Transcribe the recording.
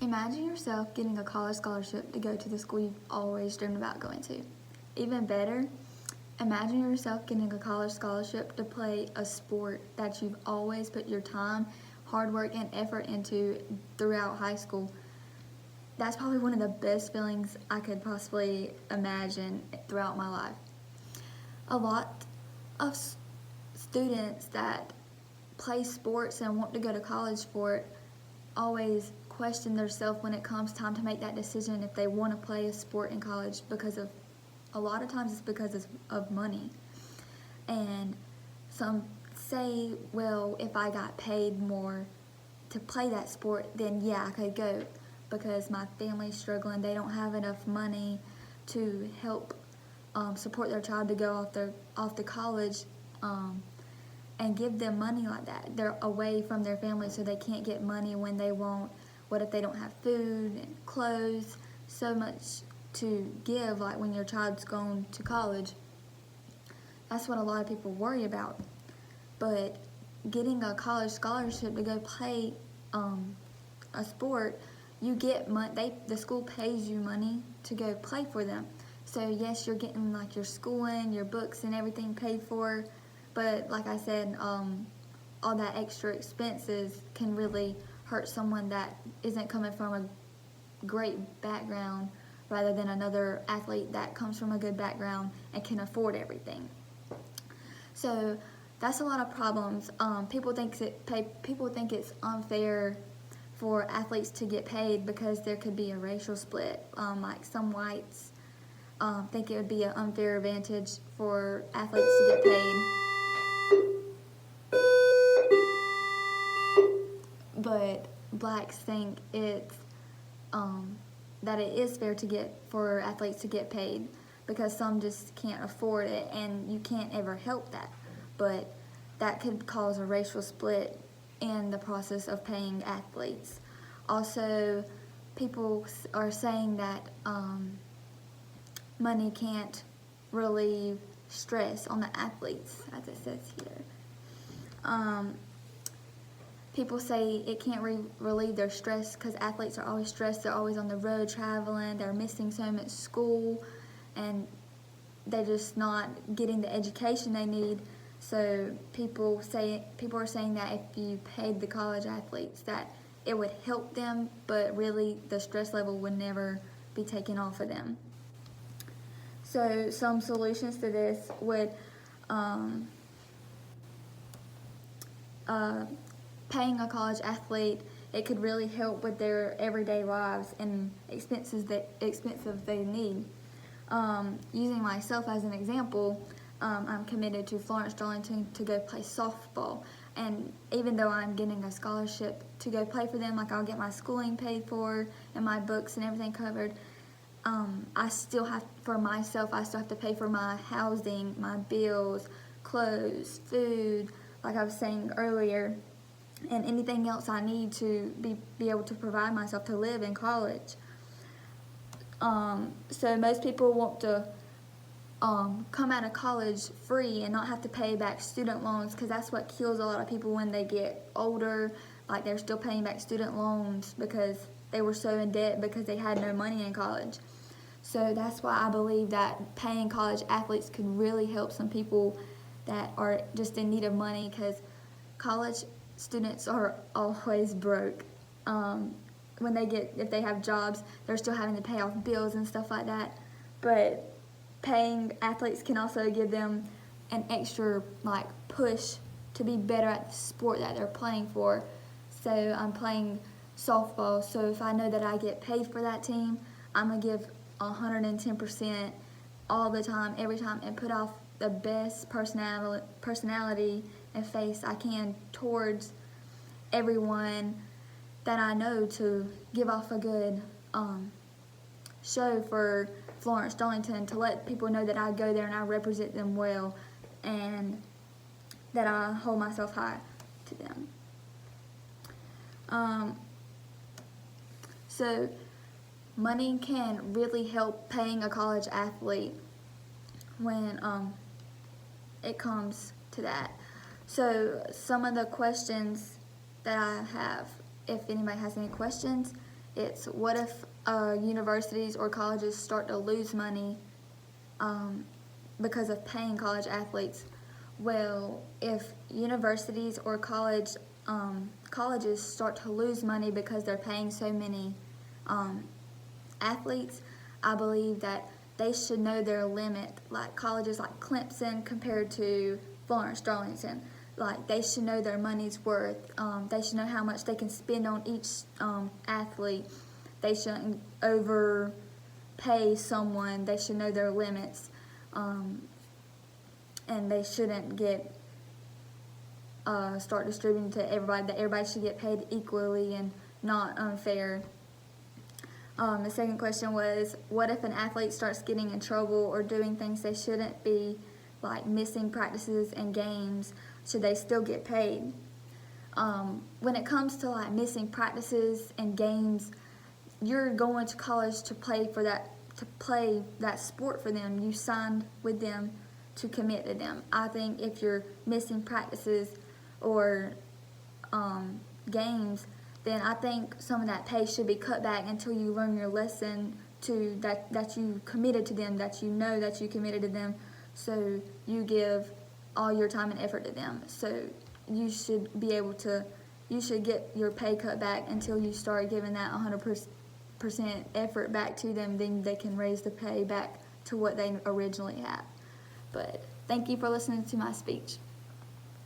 Imagine yourself getting a college scholarship to go to the school you've always dreamed about going to. Even better, imagine yourself getting a college scholarship to play a sport that you've always put your time, hard work, and effort into throughout high school. That's probably one of the best feelings I could possibly imagine throughout my life. A lot of students that play sports and want to go to college for it always question themselves when it comes time to make that decision if they want to play a sport in college, because of a lot of times it's because of money. And some say, well, if I got paid more to play that sport, then yeah, I could go, because my family's struggling, they don't have enough money to help support their child to go off to college, and give them money like that. They're away from their family, so they can't get money when they want. What if they don't have food and clothes? So much to give, like when your child's going to college. That's what a lot of people worry about. But getting a college scholarship to go play a sport, you get money. The school pays you money to go play for them. So yes, you're getting like your schooling, your books, and everything paid for. But like I said, all that extra expenses can really hurt someone that isn't coming from a great background, rather than another athlete that comes from a good background and can afford everything. So that's a lot of problems. People think it's unfair for athletes to get paid because there could be a racial split. Like some whites think it would be an unfair advantage for athletes to get paid. But blacks think it's that it is fair for athletes to get paid, because some just can't afford it, and you can't ever help that. But that could cause a racial split in the process of paying athletes. Also, people are saying that money can't relieve stress on the athletes, as it says here. People say it can't relieve their stress because athletes are always stressed. They're always on the road traveling. They're missing so much school, and they're just not getting the education they need. So people are saying that if you paid the college athletes, that it would help them, but really the stress level would never be taken off of them. So some solutions to this would paying a college athlete, it could really help with their everyday lives and expenses they need. Using myself as an example, I'm committed to Florence Darlington to go play softball, and even though I'm getting a scholarship to go play for them, like I'll get my schooling paid for and my books and everything covered, I still have to pay for my housing, my bills, clothes, food, like I was saying earlier, and anything else I need to be able to provide myself to live in college. So most people want to come out of college free and not have to pay back student loans, because that's what kills a lot of people when they get older. Like they're still paying back student loans because they were so in debt because they had no money in college. So that's why I believe that paying college athletes could really help some people that are just in need of money, because college students are always broke. If they have jobs, they're still having to pay off bills and stuff like that. But paying athletes can also give them an extra push to be better at the sport that they're playing for. So I'm playing softball, so if I know that I get paid for that team, I'm gonna give 110% all the time, every time, and put off the best personality and face I can towards everyone that I know, to give off a good show for Florence Darlington, to let people know that I go there and I represent them well, and that I hold myself high to them. So money can really help paying a college athlete when it comes to that. So some of the questions that I have, if anybody has any questions, It's what if universities or colleges start to lose money because of paying college athletes? Well, if universities or colleges start to lose money because they're paying so many athletes, I believe that they should know their limit. Like colleges like Clemson compared to Florence Darlington, like they should know their money's worth. They should know how much they can spend on each athlete. They shouldn't overpay someone. They should know their limits, and they shouldn't get start distributing to everybody. That everybody should get paid equally and not unfair. The second question was, what if an athlete starts getting in trouble or doing things they shouldn't be, like missing practices and games? Should they still get paid? When it comes to like missing practices and games, you're going to college to play that sport for them. You signed with them to commit to them. I think if you're missing practices or games, then I think some of that pay should be cut back until you learn your lesson to that you committed to them, that you know that you committed to them, so you give all your time and effort to them. So you should get your pay cut back until you start giving that 100% effort back to them. Then they can raise the pay back to what they originally had. But thank you for listening to my speech.